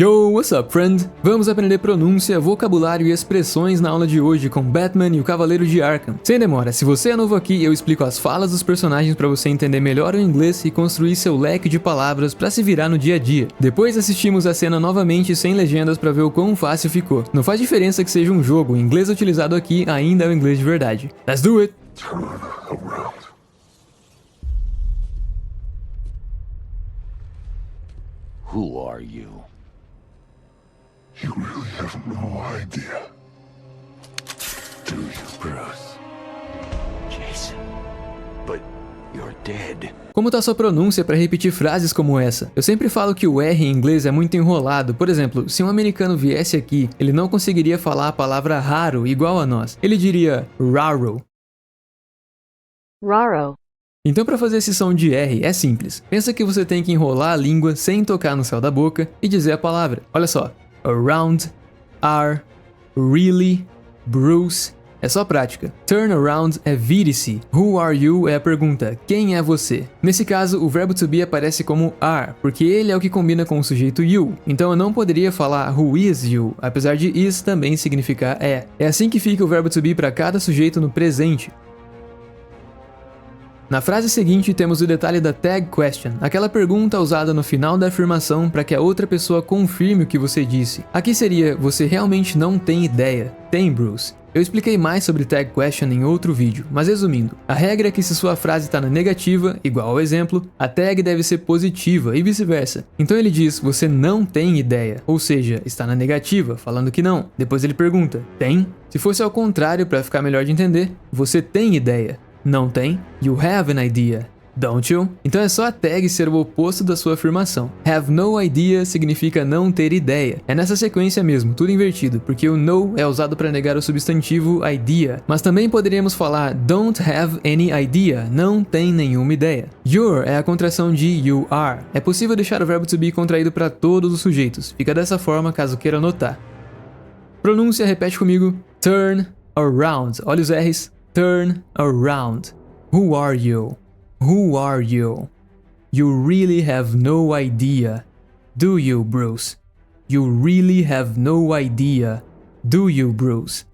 Yo, what's up, friend? Vamos aprender pronúncia, vocabulário e expressões na aula de hoje com Batman e o Cavaleiro de Arkham. Sem demora, se você é novo aqui, eu explico as falas dos personagens para você entender melhor o inglês e construir seu leque de palavras para se virar no dia a dia. Depois assistimos a cena novamente sem legendas para ver o quão fácil ficou. Não faz diferença que seja um jogo, o inglês utilizado aqui ainda é o inglês de verdade. Let's do it! Turn around. Who are you? You really have no idea, do you, Bruce? Jason. But you're dead. Como tá sua pronúncia para repetir frases como essa? Eu sempre falo que o R em inglês é muito enrolado. Por exemplo, se um americano viesse aqui, ele não conseguiria falar a palavra raro igual a nós. Ele diria raro. Raro. Então, para fazer esse som de R é simples. Pensa que você tem que enrolar a língua sem tocar no céu da boca e dizer a palavra. Olha só. Around, are, really, Bruce. É só prática. Turn around é vire-se. Who are you é a pergunta. Quem é você? Nesse caso, o verbo to be aparece como are, porque ele é o que combina com o sujeito you. Então eu não poderia falar who is you, apesar de is também significar é. É assim que fica o verbo to be para cada sujeito no presente. Na frase seguinte temos o detalhe da tag question, aquela pergunta usada no final da afirmação para que a outra pessoa confirme o que você disse. Aqui seria, você realmente não tem ideia. Tem, Bruce. Eu expliquei mais sobre tag question em outro vídeo, mas resumindo, a regra é que se sua frase está na negativa, igual ao exemplo, a tag deve ser positiva e vice-versa. Então ele diz, você não tem ideia, ou seja, está na negativa, falando que não. Depois ele pergunta, tem? Se fosse ao contrário, para ficar melhor de entender, você tem ideia. Não tem? You have an idea, don't you? Então é só a tag ser o oposto da sua afirmação. Have no idea significa não ter ideia. É nessa sequência mesmo, tudo invertido, porque o no é usado para negar o substantivo idea. Mas também poderíamos falar don't have any idea, não tem nenhuma ideia. You're é a contração de you are. É possível deixar o verbo to be contraído para todos os sujeitos. Fica dessa forma caso queira anotar. Pronúncia, repete comigo. Turn around. Olha os R's. Turn around. Who are you? Who are you? You really have no idea, do you, Bruce? You really have no idea, do you, Bruce?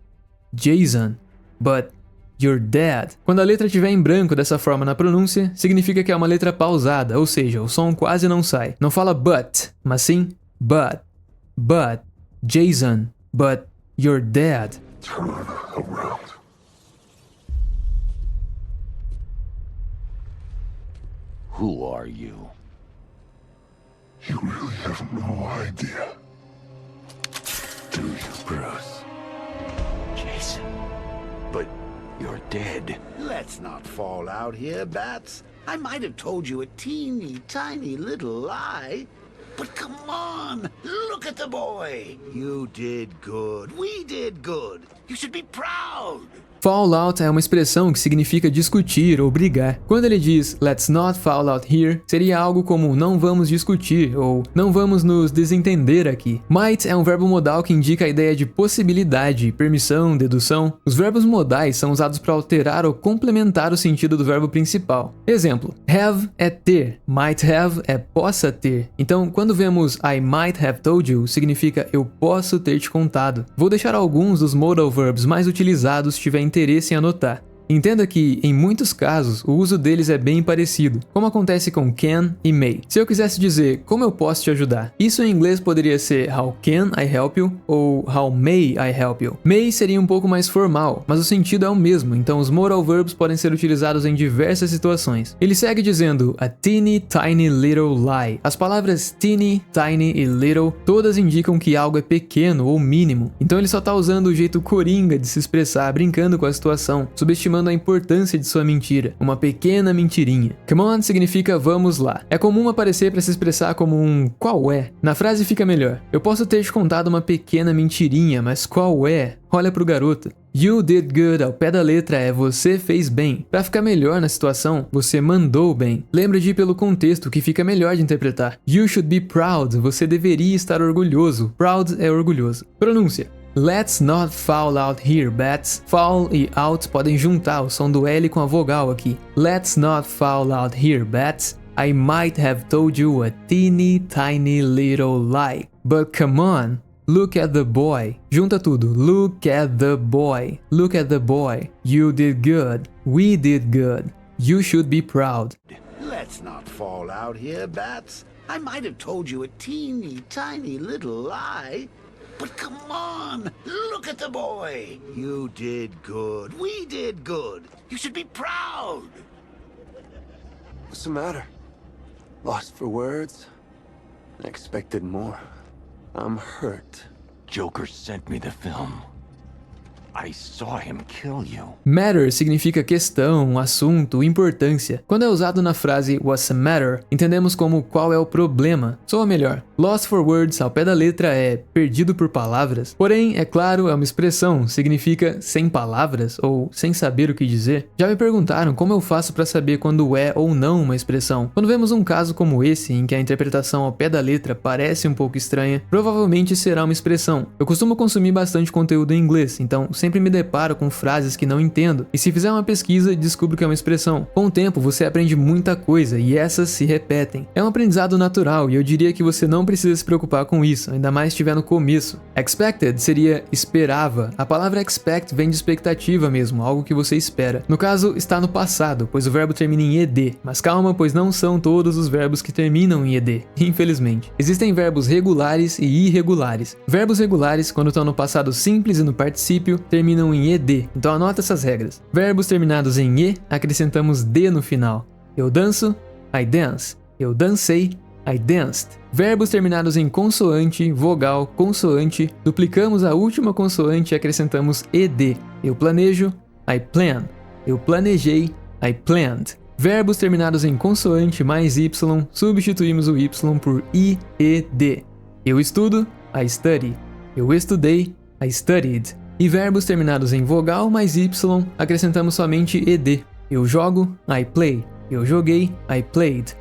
Jason, but you're dead. Quando a letra estiver em branco dessa forma na pronúncia, significa que é uma letra pausada, ou seja, o som quase não sai. Não fala but, mas sim but, Jason, but you're dead. Turn around. Who are you? You really have no idea, do you, Bruce? Jason. But you're dead. Let's not fall out here, Bats. I might have told you a teeny tiny little lie. But come on, look at the boy. You did good. We did good. You should be proud. Fall out é uma expressão que significa discutir ou brigar. Quando ele diz let's not fall out here, seria algo como não vamos discutir ou não vamos nos desentender aqui. Might é um verbo modal que indica a ideia de possibilidade, permissão, dedução. Os verbos modais são usados para alterar ou complementar o sentido do verbo principal. Exemplo, have é ter, might have é possa ter. Então, quando vemos I might have told you, significa eu posso ter te contado. Vou deixar alguns dos modal verbs mais utilizados se tiver interesse em anotar. Entenda que, em muitos casos, o uso deles é bem parecido, como acontece com can e may. Se eu quisesse dizer, como eu posso te ajudar? Isso em inglês poderia ser how can I help you? Ou how may I help you? May seria um pouco mais formal, mas o sentido é o mesmo, então os modal verbs podem ser utilizados em diversas situações. Ele segue dizendo, a teeny tiny little lie. As palavras teeny, tiny e little todas indicam que algo é pequeno ou mínimo, então ele só está usando o jeito coringa de se expressar, brincando com a situação, subestimando a importância de sua mentira, uma pequena mentirinha. Come on significa vamos lá. É comum aparecer para se expressar como um qual é. Na frase fica melhor. Eu posso ter te contado uma pequena mentirinha, mas qual é? Olha pro garoto. You did good ao pé da letra é você fez bem. Para ficar melhor na situação, você mandou bem. Lembra de ir pelo contexto que fica melhor de interpretar. You should be proud, você deveria estar orgulhoso. Proud é orgulhoso. Pronúncia. Let's not fall out here, Bats. Fall e out podem juntar o som do L com a vogal aqui. Let's not fall out here, Bats. I might have told you a teeny tiny little lie. But come on, look at the boy. Junta tudo. Look at the boy. Look at the boy. You did good. We did good. You should be proud. Let's not fall out here, Bats. I might have told you a teeny tiny little lie. But come on, look at the boy. You did good. We did good. You should be proud. What's the matter? Lost for words? I expected more. I'm hurt. Joker sent me the film. I saw him kill you. Matter significa questão, assunto, importância. Quando é usado na frase what's the matter, entendemos como qual é o problema. Soa melhor. Lost for words, ao pé da letra, é perdido por palavras. Porém, é claro, é uma expressão, significa sem palavras ou sem saber o que dizer. Já me perguntaram como eu faço para saber quando é ou não uma expressão. Quando vemos um caso como esse, em que a interpretação ao pé da letra parece um pouco estranha, provavelmente será uma expressão. Eu costumo consumir bastante conteúdo em inglês, então sempre me deparo com frases que não entendo, e se fizer uma pesquisa, descubro que é uma expressão. Com o tempo, você aprende muita coisa, e essas se repetem. É um aprendizado natural, e eu diria que você não precisa se preocupar com isso, ainda mais se estiver no começo. Expected seria esperava. A palavra expect vem de expectativa mesmo, algo que você espera. No caso, está no passado, pois o verbo termina em ed, mas calma, pois não são todos os verbos que terminam em ed, infelizmente. Existem verbos regulares e irregulares. Verbos regulares, quando estão no passado simples e no particípio, terminam em ed, então anota essas regras. Verbos terminados em e, acrescentamos d no final. Eu danço, I dance. Eu dancei, I danced. Verbos terminados em consoante, vogal, consoante, duplicamos a última consoante e acrescentamos ed. Eu planejo, I plan. Eu planejei, I planned. Verbos terminados em consoante mais y, substituímos o y por i, e, d. Eu estudo, I study. Eu estudei, I studied. E verbos terminados em vogal mais y, acrescentamos somente ed. Eu jogo, I play. Eu joguei, I played.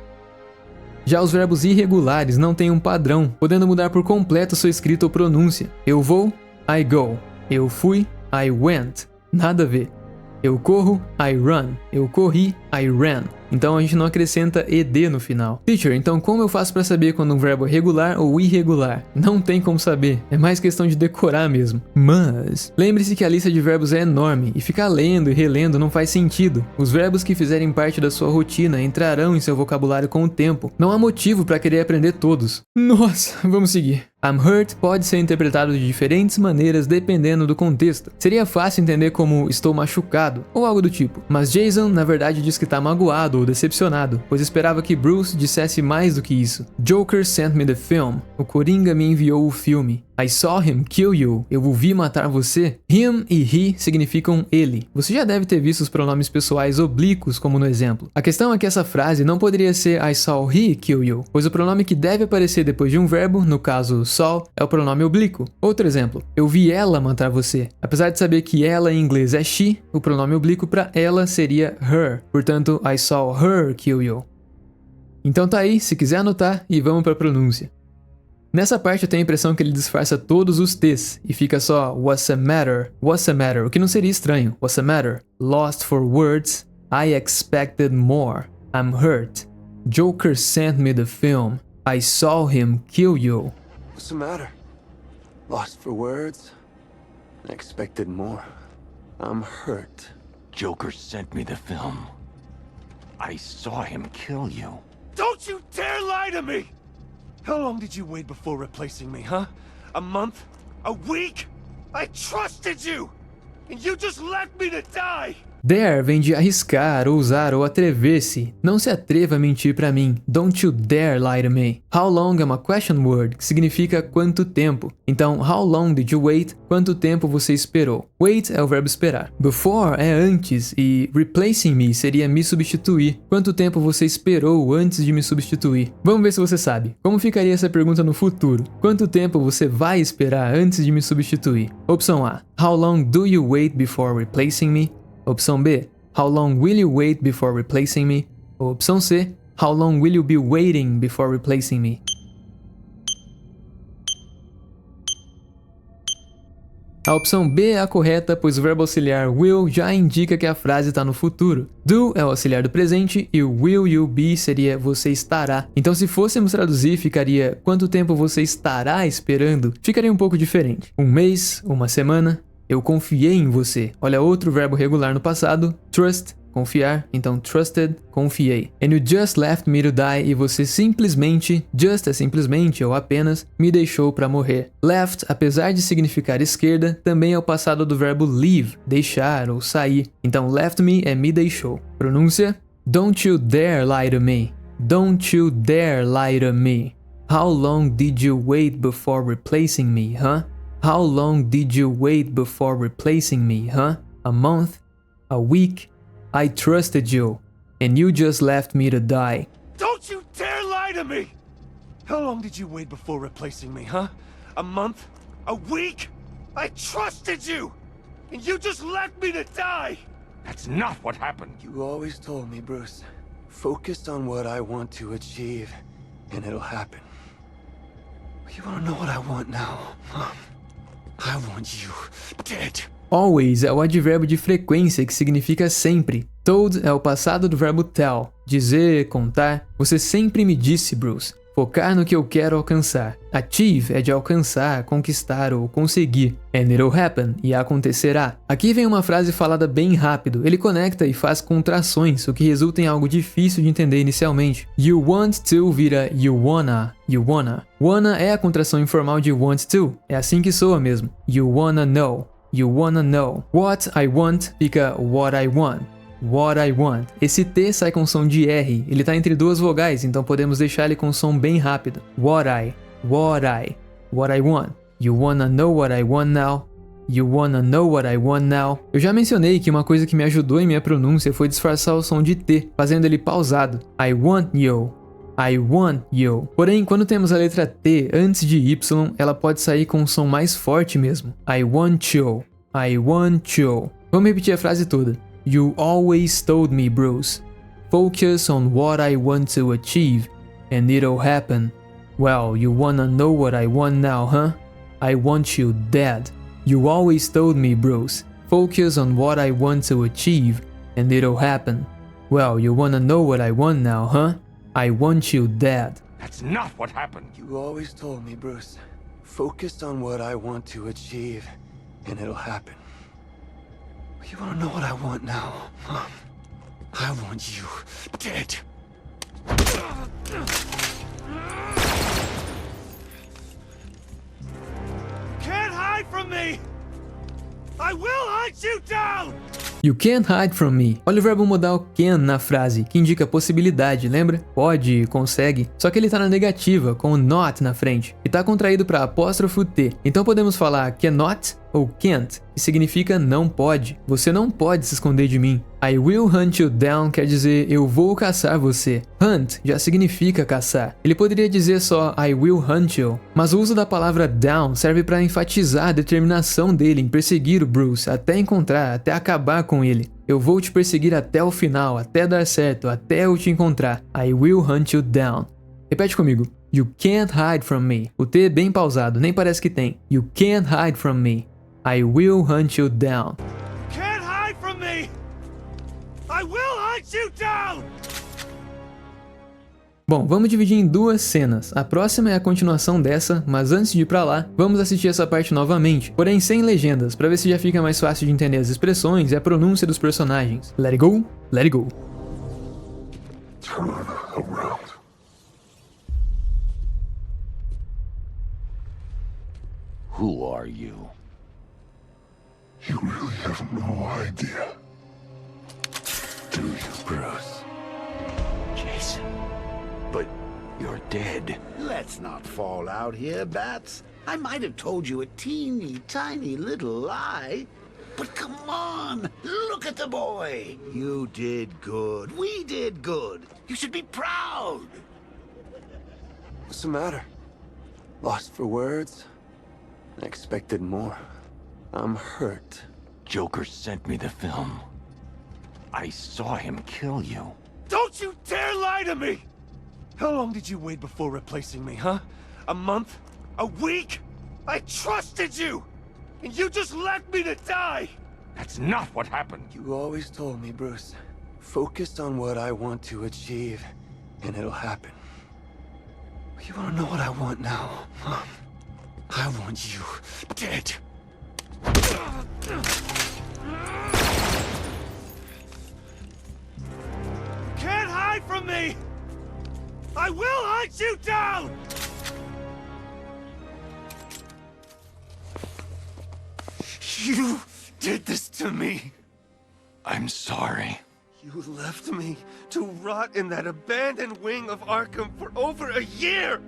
Já os verbos irregulares não têm um padrão, podendo mudar por completo sua escrita ou pronúncia. Eu vou, I go. Eu fui, I went. Nada a ver. Eu corro, I run. Eu corri, I ran. Então a gente não acrescenta ed no final. Teacher, então como eu faço para saber quando um verbo é regular ou irregular? Não tem como saber, é mais questão de decorar mesmo. Mas lembre-se que a lista de verbos é enorme e ficar lendo e relendo não faz sentido. Os verbos que fizerem parte da sua rotina entrarão em seu vocabulário com o tempo. Não há motivo para querer aprender todos. Nossa, vamos seguir. I'm hurt pode ser interpretado de diferentes maneiras dependendo do contexto. Seria fácil entender como estou machucado ou algo do tipo, mas Jason na verdade diz que está magoado ou decepcionado, pois esperava que Bruce dissesse mais do que isso. Joker sent me the film. O Coringa me enviou o filme. I saw him kill you. Eu o vi matar você. Him e he significam ele. Você já deve ter visto os pronomes pessoais oblíquos como no exemplo. A questão é que essa frase não poderia ser I saw he kill you, pois o pronome que deve aparecer depois de um verbo, no caso saw, é o pronome oblíquo. Outro exemplo, eu vi ela matar você. Apesar de saber que ela em inglês é she, o pronome oblíquo para ela seria her. Portanto, I saw her kill you. Então tá aí, se quiser anotar, e vamos para a pronúncia. Nessa parte eu tenho a impressão que ele disfarça todos os T's e fica só what's the matter, o que não seria estranho. What's the matter? Lost for words, I expected more, I'm hurt. Joker sent me the film, I saw him kill you. What's the matter? Lost for words? I expected more. I'm hurt. Joker sent me the film. I saw him kill you. Don't you dare lie to me! How long did you wait before replacing me, huh? A month? A week? I trusted you! And you just left me to die! Dare vem de arriscar, ousar ou atrever-se. Não se atreva a mentir pra mim. Don't you dare lie to me. How long é uma question word, que significa quanto tempo. Então, how long did you wait? Quanto tempo você esperou? Wait é o verbo esperar. Before é antes e replacing me seria me substituir. Quanto tempo você esperou antes de me substituir? Vamos ver se você sabe. Como ficaria essa pergunta no futuro? Quanto tempo você vai esperar antes de me substituir? Opção A. How long do you wait before replacing me? Opção B. How long will you wait before replacing me? Ou opção C. How long will you be waiting before replacing me? A opção B é a correta, pois o verbo auxiliar will já indica que a frase está no futuro. Do é o auxiliar do presente e o will you be seria você estará. Então se fôssemos traduzir, ficaria quanto tempo você estará esperando? Ficaria um pouco diferente. Um mês, uma semana. Eu confiei em você. Olha outro verbo regular no passado, trust, confiar, então trusted, confiei. And you just left me to die, e você simplesmente, just é simplesmente ou apenas, me deixou para morrer. Left, apesar de significar esquerda, também é o passado do verbo leave, deixar ou sair. Então left me é me deixou. Pronúncia: Don't you dare lie to me. Don't you dare lie to me. How long did you wait before replacing me, huh? How long did you wait before replacing me, huh? A month? A week? I trusted you, and you just left me to die. Don't you dare lie to me! How long did you wait before replacing me, huh? A month? A week? I trusted you! And you just left me to die! That's not what happened. You always told me, Bruce. Focus on what I want to achieve, and it'll happen. You wanna know what I want now, Mom? I want you dead. Always é o advérbio de frequência que significa sempre. Told é o passado do verbo tell, dizer, contar. Você sempre me disse, Bruce. Focar no que eu quero alcançar. Achieve é de alcançar, conquistar ou conseguir. And it'll happen, e acontecerá. Aqui vem uma frase falada bem rápido. Ele conecta e faz contrações, o que resulta em algo difícil de entender inicialmente. You want to vira you wanna. You wanna. Wanna é a contração informal de want to. É assim que soa mesmo. You wanna know. You wanna know. What I want fica what I want. What I want. Esse T sai com som de R, ele tá entre duas vogais, então podemos deixar ele com som bem rápido. What I want. You wanna know what I want now? You wanna know what I want now? Eu já mencionei que uma coisa que me ajudou em minha pronúncia foi disfarçar o som de T, fazendo ele pausado. I want you. I want you. Porém, quando temos a letra T antes de Y, ela pode sair com um som mais forte mesmo. I want you. I want you. Vamos repetir a frase toda. You always told me, Bruce. Focus on what I want to achieve, and it'll happen. Well, you wanna know what I want now, huh? I want you dead. You always told me, Bruce. Focus on what I want to achieve, and it'll happen. Well, you wanna know what I want now, huh? I want you dead. That's not what happened. You always told me, Bruce. Focus on what I want to achieve, and it'll happen. You wanna know what I want now, Mom? I want you dead. Can't hide from me! I will hunt you down! You can't hide from me. Olha o verbo modal can na frase, que indica possibilidade, lembra? Pode, consegue. Só que ele tá na negativa, com o not na frente, e tá contraído para apóstrofo T. Então podemos falar cannot ou can't, que significa não pode. Você não pode se esconder de mim. I will hunt you down quer dizer eu vou caçar você. Hunt já significa caçar. Ele poderia dizer só I will hunt you, mas o uso da palavra down serve para enfatizar a determinação dele em perseguir o Bruce até encontrar, até acabar com ele. Eu vou te perseguir até o final, até dar certo, até eu te encontrar. I will hunt you down. Repete comigo. You can't hide from me. O T é bem pausado, nem parece que tem. You can't hide from me. I will hunt you down. Can't hide from me! I will hunt you down! Bom, vamos dividir em duas cenas. A próxima é a continuação dessa, mas antes de ir pra lá, vamos assistir essa parte novamente, porém sem legendas, pra ver se já fica mais fácil de entender as expressões e a pronúncia dos personagens. Let it go, let it go. Turn around. Who are you? You really have no idea, do you? Bruce. Jason. But you're dead. Let's not fall out here, Bats. I might have told you a teeny tiny little lie. But come on, look at the boy. You did good. We did good. You should be proud. What's the matter? Lost for words? I expected more. I'm hurt. Joker sent me the film. I saw him kill you. Don't you dare lie to me! How long did you wait before replacing me, huh? A month? A week? I trusted you! and you just left me to die! That's not what happened. You always told me, Bruce. Focus on what I want to achieve, and it'll happen. You wanna know what I want now, Mom? I want you dead. Can't hide from me! I will hunt you down! You did this to me. I'm sorry. You left me to rot in that abandoned wing of Arkham for over a year!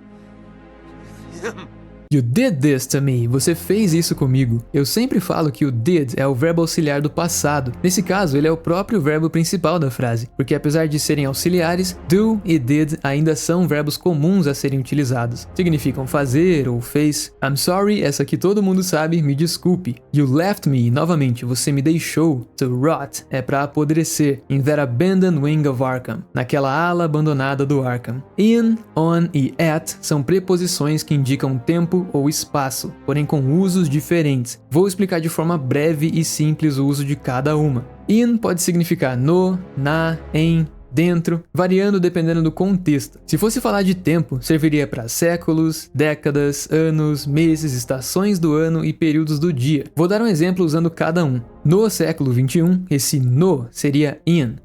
With him. You did this to me. Você fez isso comigo. Eu sempre falo que o did é o verbo auxiliar do passado. Nesse caso, ele é o próprio verbo principal da frase, porque apesar de serem auxiliares, do e did ainda são verbos comuns a serem utilizados. Significam fazer ou fez. I'm sorry, essa aqui todo mundo sabe, me desculpe. You left me, novamente, você me deixou. To rot é para apodrecer. In that abandoned wing of Arkham, naquela ala abandonada do Arkham. In, on e at são preposições que indicam tempo ou espaço, porém com usos diferentes. Vou explicar de forma breve e simples o uso de cada uma. In pode significar no, na, em, dentro, variando dependendo do contexto. Se fosse falar de tempo, serviria para séculos, décadas, anos, meses, estações do ano e períodos do dia. Vou dar um exemplo usando cada um. No século 21, esse no seria in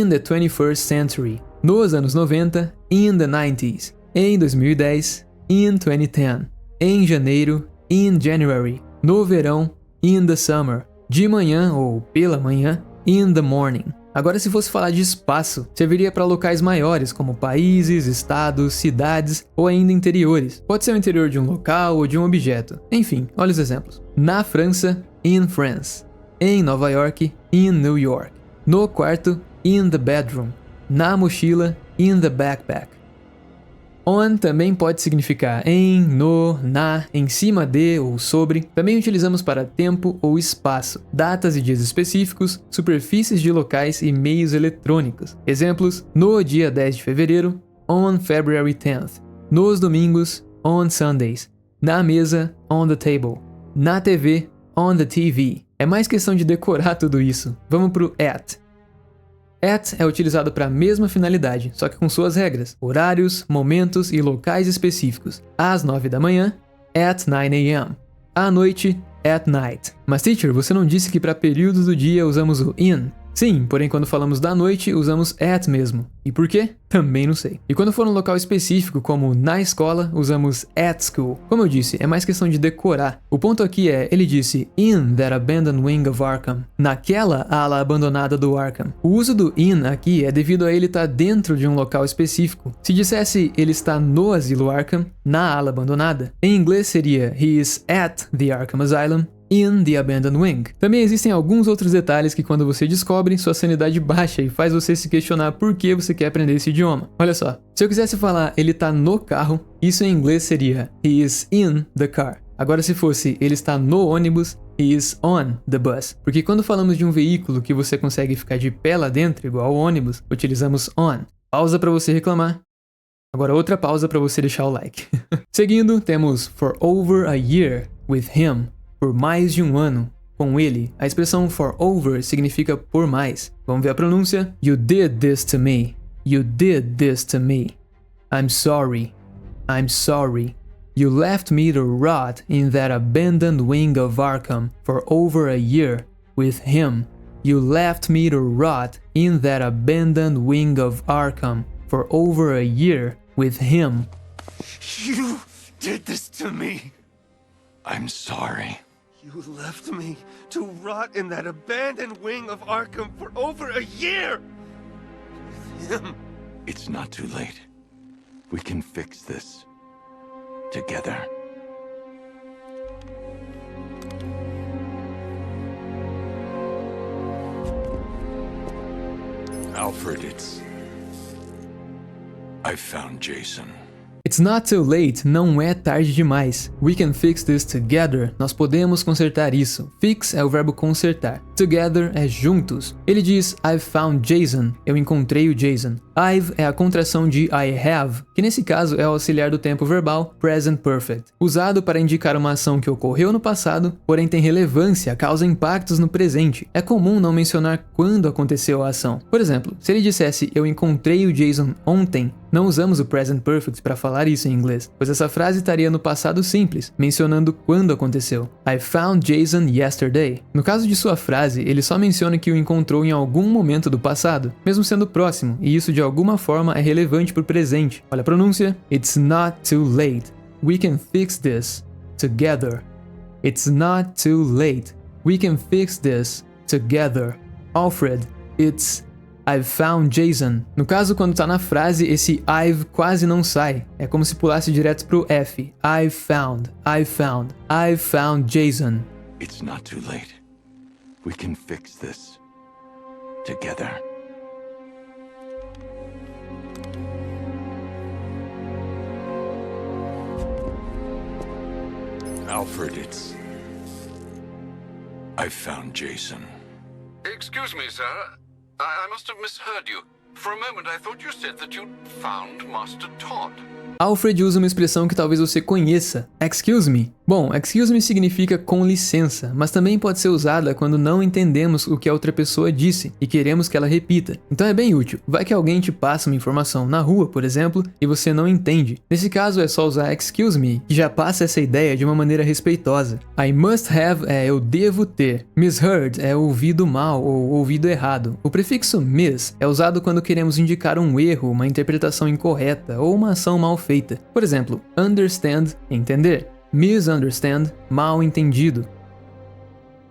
the 21st century. Nos anos 90, in the 90s. Em 2010, in 2010. Em janeiro, in January. No verão, in the summer. De manhã ou pela manhã, in the morning. Agora, se fosse falar de espaço, serviria para locais maiores, como países, estados, cidades ou ainda interiores. Pode ser o interior de um local ou de um objeto. Enfim, olha os exemplos. Na França, in France. Em Nova York, in New York. No quarto, in the bedroom. Na mochila, in the backpack. On também pode significar em, no, na, em cima de ou sobre. Também utilizamos para tempo ou espaço, datas e dias específicos, superfícies de locais e meios eletrônicos. Exemplos: no dia 10 de fevereiro, on February 10th. Nos domingos, on Sundays. Na mesa, on the table. Na TV, on the TV. É mais questão de decorar tudo isso. Vamos pro at. At é utilizado para a mesma finalidade, só que com suas regras, horários, momentos e locais específicos. Às 9 da manhã, at 9 a.m. À noite, at night. Mas teacher, você não disse que para períodos do dia usamos o in? Sim, porém quando falamos da noite, usamos at mesmo. E por quê? Também não sei. E quando for um local específico, como na escola, usamos at school. Como eu disse, é mais questão de decorar. O ponto aqui é, ele disse in that abandoned wing of Arkham. Naquela ala abandonada do Arkham. O uso do in aqui é devido a ele estar dentro de um local específico. Se dissesse ele está no asilo Arkham, na ala abandonada, em inglês seria he is at the Arkham Asylum. In the abandoned wing. Também existem alguns outros detalhes que quando você descobre, sua sanidade baixa e faz você se questionar por que você quer aprender esse idioma. Olha só, se eu quisesse falar ele tá no carro, isso em inglês seria he is in the car. Agora se fosse ele está no ônibus, he is on the bus. Porque quando falamos de um veículo que você consegue ficar de pé lá dentro, igual ao ônibus, utilizamos on. Pausa para você reclamar. Agora outra pausa para você deixar o like. Seguindo, temos for over a year with him. Por mais de um ano, com ele. A expressão for over significa por mais. Vamos ver a pronúncia? You did this to me. You did this to me. I'm sorry. I'm sorry. You left me to rot in that abandoned wing of Arkham for over a year with him. You left me to rot in that abandoned wing of Arkham for over a year with him. You did this to me! I'm sorry. You left me to rot in that abandoned wing of Arkham for over a year! With him. It's not too late. We can fix this. Together. Alfred, I found Jason. It's not too late, não é tarde demais. We can fix this together, nós podemos consertar isso. Fix é o verbo consertar. Together é juntos. Ele diz I've found Jason, eu encontrei o Jason. I've é a contração de I have, que nesse caso é o auxiliar do tempo verbal present perfect, usado para indicar uma ação que ocorreu no passado, porém tem relevância, causa impactos no presente. É comum não mencionar quando aconteceu a ação. Por exemplo, se ele dissesse eu encontrei o Jason ontem, não usamos o present perfect para falar isso em inglês, pois essa frase estaria no passado simples, mencionando quando aconteceu. I found Jason yesterday. No caso de sua frase, ele só menciona que o encontrou em algum momento do passado, mesmo sendo próximo, e isso de alguma forma é relevante para o presente. Olha a pronúncia. It's not too late. We can fix this together. It's not too late. We can fix this together. Alfred, I've found Jason. No caso, quando tá na frase, esse I've quase não sai. É como se pulasse direto pro F. I've found Jason. It's not too late. We can fix this together. Alfred, I've found Jason. Excuse me, sir. I must have misheard you. For a moment I thought you said that you'd found Master Todd. Alfred usa uma expressão que talvez você conheça, excuse me. Bom, excuse me significa com licença, mas também pode ser usada quando não entendemos o que a outra pessoa disse e queremos que ela repita. Então é bem útil. Vai que alguém te passa uma informação na rua, por exemplo, e você não entende. Nesse caso é só usar excuse me, que já passa essa ideia de uma maneira respeitosa. I must have é eu devo ter. Misheard é ouvido mal ou ouvido errado. O prefixo miss é usado quando queremos indicar um erro, uma interpretação incorreta ou uma ação mal feita. Por exemplo, understand, entender. Misunderstand, mal entendido.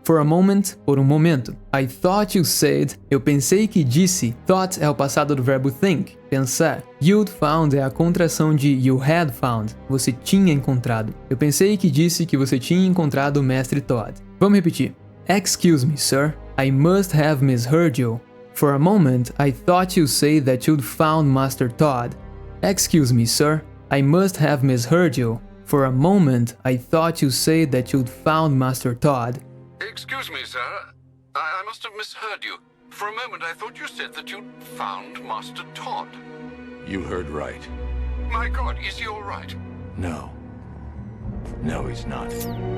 For a moment, por um momento. I thought you said, eu pensei que disse. Thought é o passado do verbo think, pensar. You'd found é a contração de you had found, você tinha encontrado. Eu pensei que disse que você tinha encontrado o mestre Todd. Vamos repetir. Excuse me, sir. I must have misheard you. For a moment, I thought you said that you'd found Master Todd. Excuse me, sir. I must have misheard you. For a moment, I thought you said that you'd found Master Todd. Excuse me, sir. I must have misheard you. For a moment I thought you said that you'd found Master Todd. You heard right. My God, is he all right? No. No, he's not.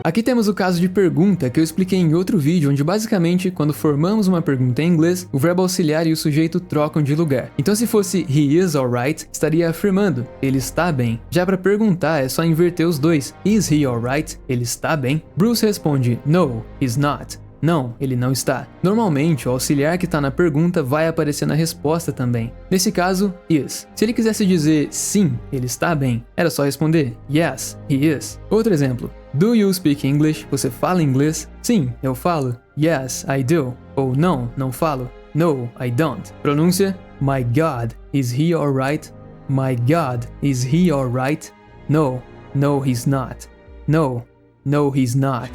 Aqui temos o caso de pergunta que eu expliquei em outro vídeo, onde basicamente, quando formamos uma pergunta em inglês, o verbo auxiliar e o sujeito trocam de lugar. Então se fosse he is alright, estaria afirmando, ele está bem. Já para perguntar é só inverter os dois. Is he alright? Ele está bem. Bruce responde, no, he's not. Não, ele não está. Normalmente, o auxiliar que está na pergunta vai aparecer na resposta também. Nesse caso, is. Se ele quisesse dizer sim, ele está bem, era só responder yes, he is. Outro exemplo. Do you speak English? Você fala inglês? Sim, eu falo. Yes, I do. Ou não, não falo. No, I don't. Pronúncia: My God, is he alright? My God, is he alright? No, no, he's not. No, no, he's not.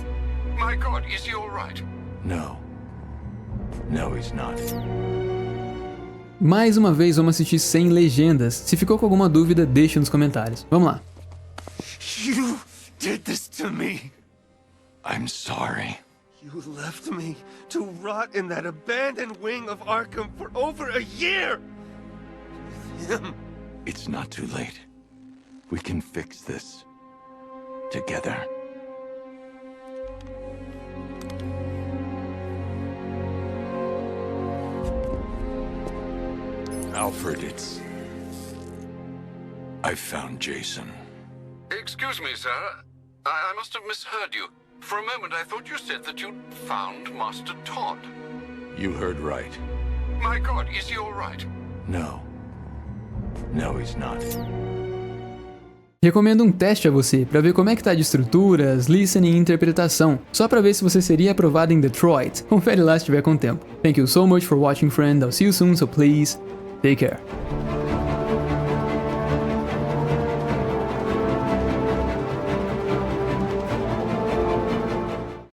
My God, is he all right? No. No, he's not. Mais uma vez, vamos assistir sem legendas. Se ficou com alguma dúvida, deixe nos comentários. Vamos lá. You did this to me. I'm sorry. You left me to rot in that abandoned wing of Arkham for over a year. With him. It's not too late. We can fix this together. Alfred, I've found Jason. Excuse me, sir. I must have misheard you. For a moment I thought you said that you'd found Master Todd. You heard right. My God, is he all right? No. No, he's not. Recomendo um teste a você para ver como é que tá de estruturas, listening e interpretação, só para ver se você seria aprovado em Detroit. Confere lá se tiver com tempo. Thank you so much for watching, friend. I'll see you soon, so please take care.